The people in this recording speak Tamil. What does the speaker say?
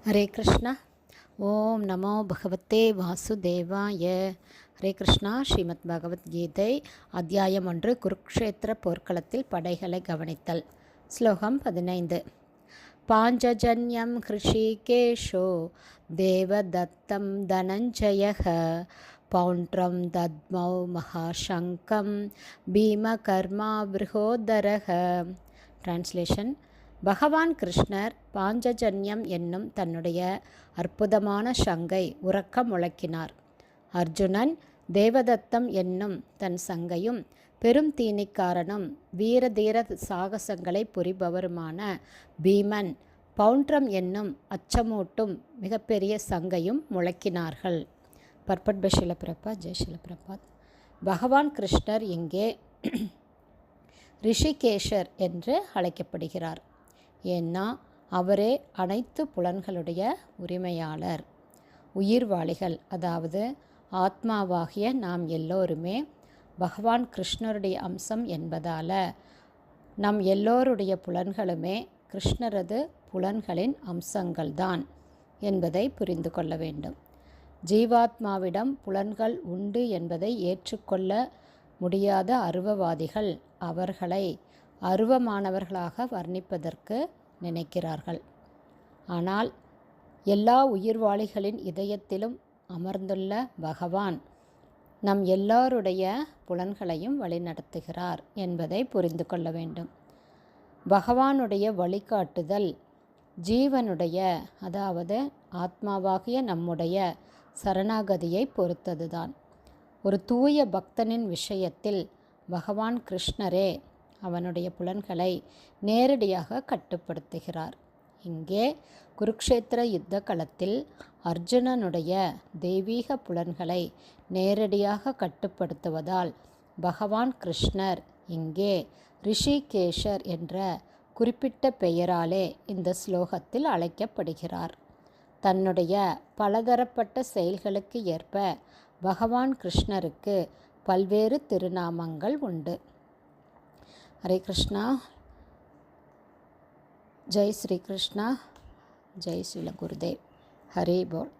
ஹரே கிருஷ்ணா. ஓம் நமோ பகவத்தே வாசுதேவாய. ஹரே கிருஷ்ணா. ஸ்ரீமத் பகவத்கீதை அத்தியாயம் 1, குருக்ஷேத்திர போர்க்களத்தில் படைகளை கவனித்தல். ஸ்லோகம் 15. பாஞ்சஜன்யம் ஹ்ருஷிகேஷோ தேவதத்தம் தனஞ்சயः பௌண்ட்ரம் தத்மௌ மகாசங்கம் பீமகர்மா விருகோதரः. டிரான்ஸ்லேஷன்: பகவான் கிருஷ்ணர் பாஞ்சஜன்யம் என்னும் தன்னுடைய அற்புதமான சங்கை உரக்க முழக்கினார். அர்ஜுனன் தேவதத்தம் என்னும் தன் சங்கையும் பெரும் தீனிக்காரனும் வீரதீர சாகசங்களை புரிபவருமான பீமன் பௌண்ட்ரம் என்னும் அச்சமூட்டும் மிகப்பெரிய சங்கையும் முழக்கினார்கள். Purport by Srila Prabhupad. ஜெய் ஸ்ரீல பிரபாத். பகவான் கிருஷ்ணர் இங்கே ரிஷிகேஷர் என்று அழைக்கப்படுகிறார். ஏன்னா அவரே அனைத்து புலன்களுடைய உரிமையாளர். உயிர்வாளிகள், அதாவது ஆத்மாவாகிய நாம் எல்லோருமே பகவான் கிருஷ்ணருடைய அம்சம் என்பதால் நம் எல்லோருடைய புலன்களுமே கிருஷ்ணரது புலன்களின் அம்சங்கள்தான் என்பதை புரிந்து கொள்ள வேண்டும். ஜீவாத்மாவிடம் புலன்கள் உண்டு என்பதை ஏற்றுக்கொள்ள முடியாத அருவவாதிகள் அவர்களை அருவமானவர்களாக வர்ணிப்பதற்கு நினைக்கிறார்கள். ஆனால் எல்லா உயிர்வாளிகளின் இதயத்திலும் அமர்ந்துள்ள பகவான் நம் எல்லாருடைய புலன்களையும் வழிநடத்துகிறார் என்பதை புரிந்து கொள்ள வேண்டும். பகவானுடைய வழிகாட்டுதல் ஜீவனுடைய, அதாவது ஆத்மாவாகிய நம்முடைய சரணாகதியை பொறுத்ததுதான். ஒரு தூய பக்தனின் விஷயத்தில் பகவான் கிருஷ்ணரே அவனுடைய புலன்களை நேரடியாக கட்டுப்படுத்துகிறார். இங்கே குருக்ஷேத்திர யுத்த களத்தில் அர்ஜுனனுடைய தெய்வீக புலன்களை நேரடியாக கட்டுப்படுத்துவதால் பகவான் கிருஷ்ணர் இங்கே ரிஷிகேஷர் என்ற குறிப்பிட்ட பெயராலே இந்த ஸ்லோகத்தில் அழைக்கப்படுகிறார். தன்னுடைய பலதரப்பட்ட செயல்களுக்கு ஏற்ப பகவான் கிருஷ்ணருக்கு பல்வேறு திருநாமங்கள் உண்டு. ஹரே கிருஷ்ணா. ஜெய் ஸ்ரீ கிருஷ்ணா. ஜெய் ஸ்ரீல குருதேவ். ஹரே போல்.